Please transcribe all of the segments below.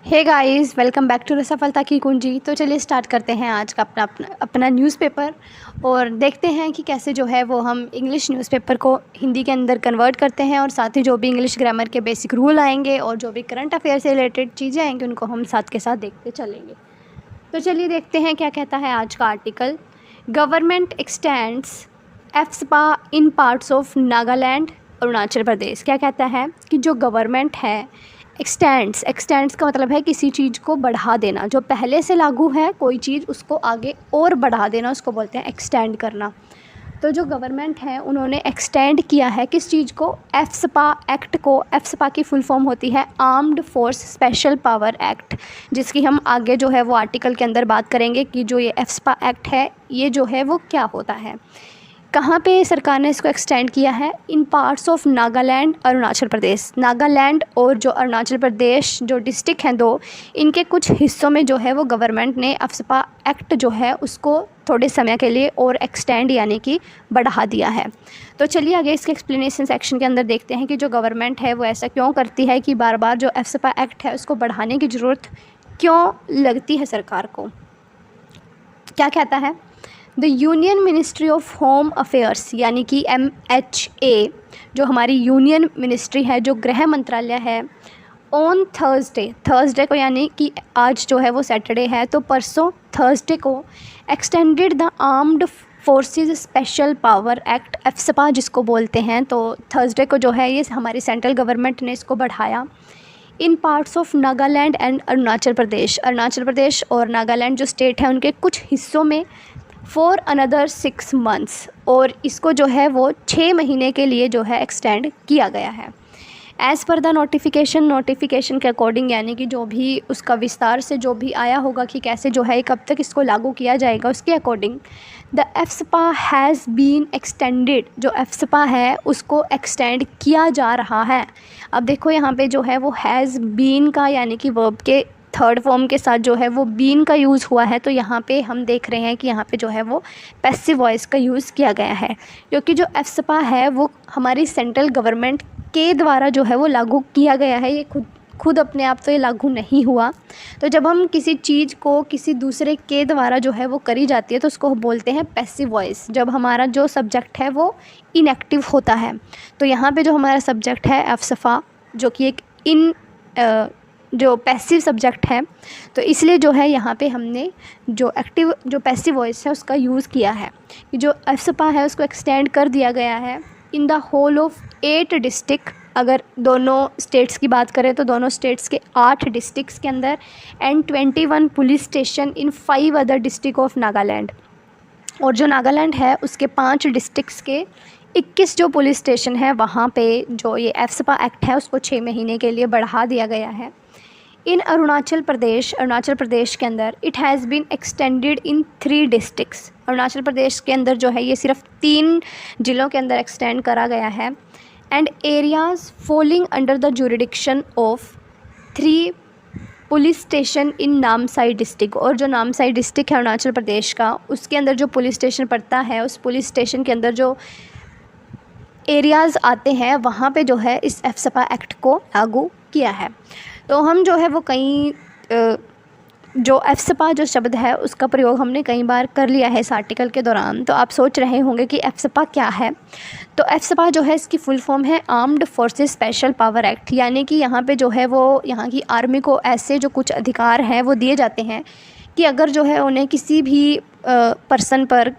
Hey guys, welcome back to सफलता की कुंजी। तो चलिए स्टार्ट करते हैं आज का अपना न्यूज़पेपर और देखते हैं कि कैसे जो है वो हम इंग्लिश न्यूज़पेपर को हिंदी के अंदर कन्वर्ट करते हैं और साथ ही जो भी इंग्लिश ग्रामर के बेसिक रूल आएंगे और जो भी करंट अफेयर से रिलेटेड चीज़ें आएंगी उनको हम साथ के साथ देखते चलेंगे। तो चलिए देखते हैं क्या कहता है आज का article. Government extends AFSPA in parts of Nagaland Arunachal Pradesh. क्या कहता है कि जो गवर्नमेंट है एक्सटेंड्स का मतलब है किसी चीज़ को बढ़ा देना। जो पहले से लागू है कोई चीज़ उसको आगे और बढ़ा देना, उसको बोलते हैं एक्सटेंड करना। तो जो गवर्नमेंट है उन्होंने एक्सटेंड किया है किस चीज़ को, एफ्सपा एक्ट को। एफ्सपा की फुल फॉर्म होती है armed force special Power act, जिसकी हम आगे जो है वो आर्टिकल के अंदर बात करेंगे कि जो ये एफ्सपा एक्ट है ये जो है वो क्या होता है। कहाँ पे सरकार ने इसको एक्सटेंड किया है, इन पार्ट्स ऑफ नागालैंड अरुणाचल प्रदेश। नागालैंड और जो अरुणाचल प्रदेश जो डिस्ट्रिक्ट हैं दो, इनके कुछ हिस्सों में जो है वो गवर्नमेंट ने एफ्सपा एक्ट जो है उसको थोड़े समय के लिए और एक्सटेंड यानी कि बढ़ा दिया है। तो चलिए आगे इसके एक्सप्लेनेशन सेक्शन के अंदर देखते हैं कि जो गवर्नमेंट है वो ऐसा क्यों करती है कि बार बार जो एफ्सपा एक्ट है उसको बढ़ाने की ज़रूरत क्यों लगती है सरकार को। क्या कहता है, the union ministry of home affairs यानी कि MHA, जो हमारी यूनियन मिनिस्ट्री है, जो गृह मंत्रालय है, ऑन थर्सडे को यानी कि आज जो है वो सैटरडे है तो परसों थर्सडे को extended the Armed Forces Special Power Act AFSPA जिसको बोलते हैं। तो थर्सडे को जो है ये हमारी सेंट्रल गवर्नमेंट ने इसको बढ़ाया in parts of Nagaland and Arunachal Pradesh. Arunachal Pradesh और नागालैंड जो स्टेट है उनके कुछ हिस्सों में फॉर अनदर 6 मंथ्स, और इसको जो है वो 6 महीने के लिए जो है एक्सटेंड किया गया है। एज़ पर द नोटिफिकेशन के अकॉर्डिंग यानी कि जो भी उसका विस्तार से जो भी आया होगा कि कैसे जो है कब तक इसको लागू किया जाएगा, उसके according the AFSPA has been extended. जो एफ्सपा है उसको एक्सटेंड किया जा रहा है। अब देखो यहाँ पे जो है वो हैज़ बीन का यानी कि वर्ब के थर्ड फॉर्म के साथ जो है वो बीन का यूज़ हुआ है। तो यहाँ पे हम देख रहे हैं कि यहाँ पे जो है वो पैसिव वॉइस का यूज़ किया गया है, क्योंकि जो एफ्सपा है वो हमारी सेंट्रल गवर्नमेंट के द्वारा जो है वो लागू किया गया है। ये खुद अपने आप तो ये लागू नहीं हुआ। तो जब हम किसी चीज़ को किसी दूसरे के द्वारा जो है वो करी जाती है तो उसको बोलते हैं पैसिव वॉइस, जब हमारा जो सब्जेक्ट है वो इनएक्टिव होता है। तो यहाँ पे जो हमारा सब्जेक्ट है एफ्सपा जो कि एक जो पैसिव सब्जेक्ट है, तो इसलिए जो है यहाँ पे हमने जो एक्टिव जो पैसिव वॉइस है उसका यूज़ किया है कि जो एफ्सपा है उसको एक्सटेंड कर दिया गया है in the whole of 8 district. अगर दोनों स्टेट्स की बात करें तो दोनों स्टेट्स के 8 डिस्ट्रिक्ट्स के अंदर and 21 police station in 5 other district of Nagaland. और जो नागालैंड है उसके 5 डिस्ट्रिक्ट्स के 21 जो पुलिस स्टेशन है वहाँ पे जो ये एफ्सपा एक्ट है उसको 6 महीने के लिए बढ़ा दिया गया है। इन अरुणाचल प्रदेश के अंदर it has been extended in 3 districts. Arunachal Pradesh के अंदर जो है ये सिर्फ 3 ज़िलों के अंदर एक्सटेंड करा गया है। And areas falling under the jurisdiction of 3 police station in Namsai district. और जो नामसाई डिस्ट्रिक्ट है अरुणाचल प्रदेश का, उसके अंदर जो पुलिस स्टेशन पड़ता है उस पुलिस स्टेशन के अंदर जो एरियाज़ आते हैं वहाँ पे जो है इस एफ्सपा एक्ट को लागू किया है। तो हम जो है वो कई जो एफ्सपा जो शब्द है उसका प्रयोग हमने कई बार कर लिया है इस आर्टिकल के दौरान। तो आप सोच रहे होंगे कि एफ्सपा क्या है। तो एफ्सपा जो है इसकी फुल फॉर्म है armed Forces Special Power act, यानी कि यहाँ पे जो है वो यहाँ की आर्मी को ऐसे जो कुछ अधिकार हैं वो दिए जाते हैं कि अगर जो है उन्हें किसी भी पर्सन पर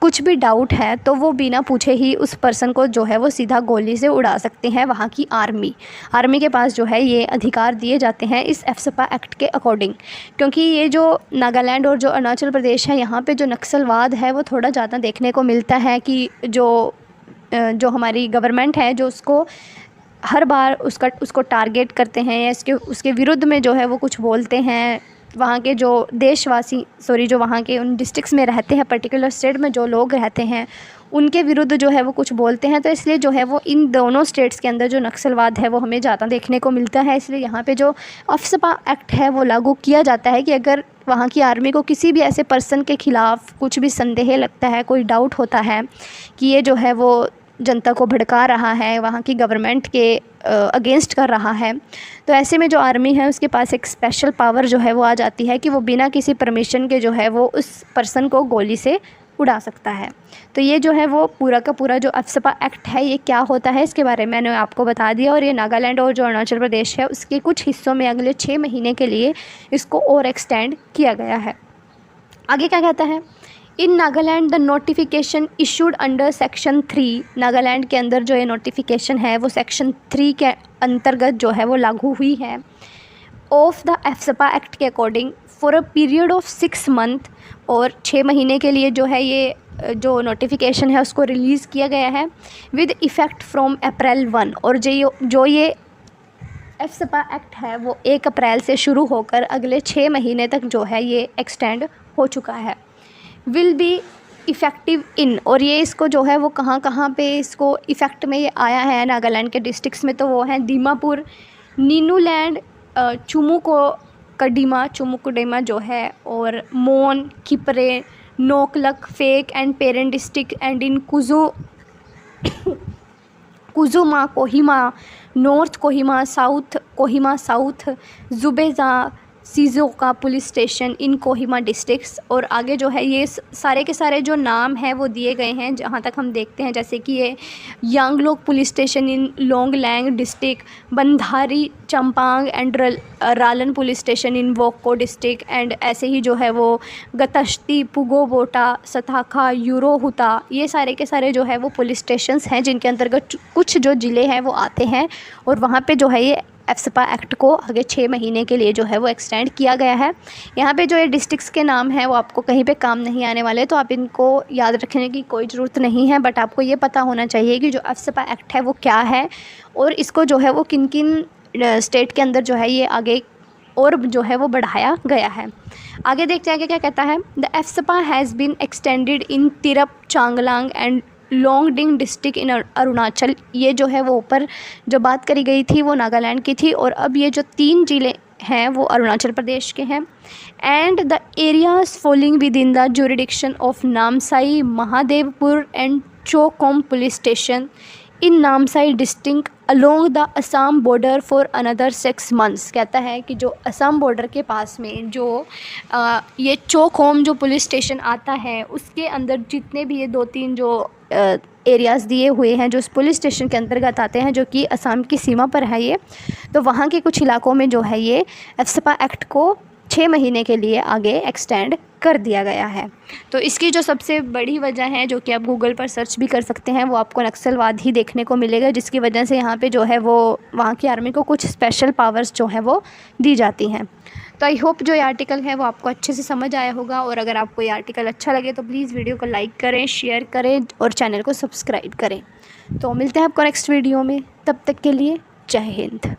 कुछ भी डाउट है तो वो बिना पूछे ही उस पर्सन को जो है वो सीधा गोली से उड़ा सकते हैं। वहाँ की आर्मी के पास जो है ये अधिकार दिए जाते हैं इस एफ्सपा एक्ट के अकॉर्डिंग, क्योंकि ये जो नागालैंड और जो अरुणाचल प्रदेश है यहाँ पे जो नक्सलवाद है वो थोड़ा ज़्यादा देखने को मिलता है कि जो हमारी गवर्नमेंट है जो उसको हर बार उसको टारगेट करते हैं या उसके विरुद्ध में जो है वो कुछ बोलते हैं। वहाँ के जो जो वहाँ के उन डिस्ट्रिक्ट्स में रहते हैं, पर्टिकुलर स्टेट में जो लोग रहते हैं उनके विरुद्ध जो है वो कुछ बोलते हैं। तो इसलिए जो है वो इन दोनों स्टेट्स के अंदर जो नक्सलवाद है वो हमें ज़्यादा देखने को मिलता है। इसलिए यहाँ पे जो एफ्सपा एक्ट है वो लागू किया जाता है कि अगर वहाँ की आर्मी को किसी भी ऐसे पर्सन के ख़िलाफ़ कुछ भी संदेह लगता है, कोई डाउट होता है कि ये जो है वो जनता को भड़का रहा है, वहाँ की गवर्नमेंट के अगेंस्ट कर रहा है। तो ऐसे में जो आर्मी है उसके पास एक स्पेशल पावर जो है वो आ जाती है कि वो बिना किसी परमिशन के जो है वो उस पर्सन को गोली से उड़ा सकता है। तो ये जो है वो पूरा का पूरा जो अफस्पा एक्ट है ये क्या होता है इसके बारे में मैंने आपको बता दिया। और ये नागालैंड और जो अरुणाचल प्रदेश है उसके कुछ हिस्सों में अगले 6 महीने के लिए इसको और एक्सटेंड किया गया है। आगे क्या कहता है, in Nagaland the notification issued under section 3, Nagaland के अंदर जो ये नोटिफिकेशन है वो सेक्शन 3 के अंतर्गत जो है वो लागू हुई है। ऑफ द एफस्पा एक्ट के according for a period of 6 month, और 6 महीने के लिए जो है ये जो नोटिफिकेशन है उसको रिलीज़ किया गया है विद इफ़ेक्ट फ्रॉम अप्रैल 1। और जो ये एफस्पा एक्ट है वो 1 अप्रैल से शुरू होकर अगले 6 महीने तक जो है ये एक्सटेंड हो चुका है। विल बी इफ़ेक्टिव इन, और ये इसको जो है वो कहाँ कहाँ पे इसको इफ़ेक्ट में ये आया है नागालैंड के डिस्ट्रिक्ट्स में, तो वो हैं दीमापुर, नीनूलैंड, चुमुकुडेमा जो है, और Mon, Kiphire, Noklak, Phek and Peren district and in Khuzama, Kohima, north Kohima, south Zubza, सीजोका police station in Kohima districts. और आगे जो है ये सारे के सारे जो नाम हैं वो दिए गए हैं जहाँ तक हम देखते हैं, जैसे कि ये Yanglok police station in Longleng district, Bhandari Champang and Ralan police station in Wokha district, and ऐसे ही जो है वो गतश्ती, पुगोबोटा, सताखा, यूरोहुता, ये सारे के सारे जो है वो पुलिस स्टेशंस हैं जिनके अंतर्गत कुछ जो ज़िले हैं वो आते हैं। और वहाँ पे जो है ये एफस्पा एक्ट को आगे 6 महीने के लिए जो है वो एक्सटेंड किया गया है। यहाँ पे जो ये डिस्ट्रिक्ट्स के नाम हैं वो आपको कहीं पे काम नहीं आने वाले, तो आप इनको याद रखने की कोई ज़रूरत नहीं है, बट आपको ये पता होना चाहिए कि जो एफस्पा एक्ट है वो क्या है और इसको जो है वो किन किन स्टेट के अंदर जो है ये आगे और जो है वो बढ़ाया गया है। आगे देखते हैं कि क्या कहता है, the AFSPA has been extended in Tirap, Changlang and Longding district in Arunachal. ये जो है वो ऊपर जो बात करी गई थी वो नागालैंड की थी, और अब ये जो 3 ज़िले हैं वो अरुणाचल प्रदेश के हैं। And the areas falling within the jurisdiction of Namsai, Mahadevpur and Chowkham police station in Namsai district along the Assam border for another 6 months. कहता है कि जो असम बॉर्डर के पास में जो ये चोकोम जो पुलिस स्टेशन आता है उसके अंदर जितने भी ये 2-3 जो एरियाज़ दिए हुए हैं जो इस पुलिस स्टेशन के अंतर्गत आते हैं, जो कि असम की सीमा पर है ये, तो वहाँ के कुछ इलाकों में जो है ये एफस्पा एक्ट को 6 महीने के लिए आगे एक्सटेंड कर दिया गया है। तो इसकी जो सबसे बड़ी वजह है, जो कि आप गूगल पर सर्च भी कर सकते हैं, वो आपको नक्सलवाद ही देखने को मिलेगा, जिसकी वजह से यहाँ पे जो है वो वहाँ की आर्मी को कुछ स्पेशल पावर्स जो हैं वो दी जाती हैं। तो आई होप जो ये आर्टिकल है वो आपको अच्छे से समझ आया होगा, और अगर आपको ये आर्टिकल अच्छा लगे तो प्लीज़ वीडियो को लाइक करें, शेयर करें और चैनल को सब्सक्राइब करें। तो मिलते हैं आपको नेक्स्ट वीडियो में, तब तक के लिए जय हिंद।